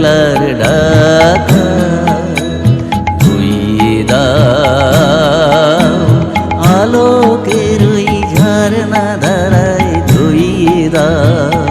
একলার ডাকা ধুইয়ে দাও আলোকের ওই ঝরনা ধারায় ধুইয়ে দাও।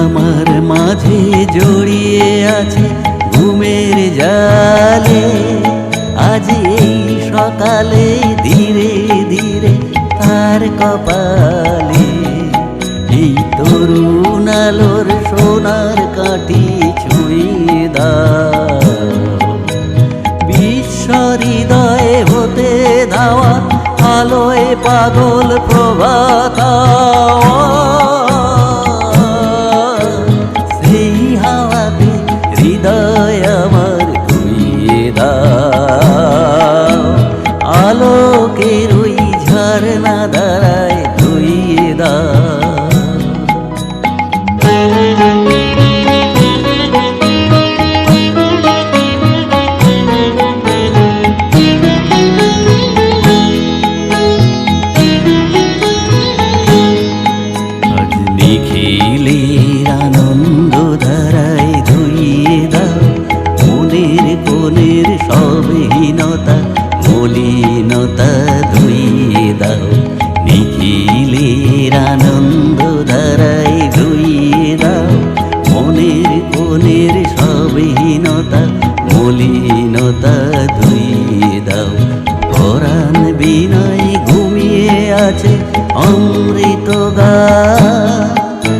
আমার মাঝে জড়িয়ে আছে ঘুমের জালে, আজ এই সকালে ধীরে ধীরে তার কপালে এই তরুণ আলোর সোনার কাঠি ছুঁয়ে দাও। বিশ্ব হৃদয়ে হতে ধাওয়া আলোয় পাগল প্রভাত, হৃদয় আমার ধুইয়ে দাও আলোকের ওই ঝরনা ধারায় ধুইয়ে দাও। আজ নিখিলের আনন্দ ধারায় ধুইয়ে দাও মনের কোণের সব হীনতা মলিনতা ধুইয়ে দাও। নিখিলের আনন্দ ধারায় ধুইয়ে দাও মনের কোণের সব হীনতা মলিনতা ধুইয়ে দাও। পরাণ বিনয় ঘুমিয়ে আছে অমৃত গান,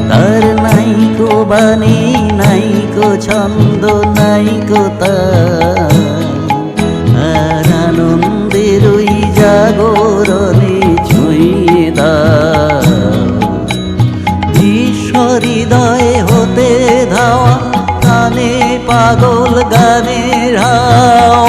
তার নাইকো বাণী নাইকো ছন্দ নাইকো তার, আর আনন্দের ওই জাগরণে ছুঁয়ে দাও। বিশ্ব হৃদয়ে হতে ধাওয়া কানে পাগল গানের হাওয়া।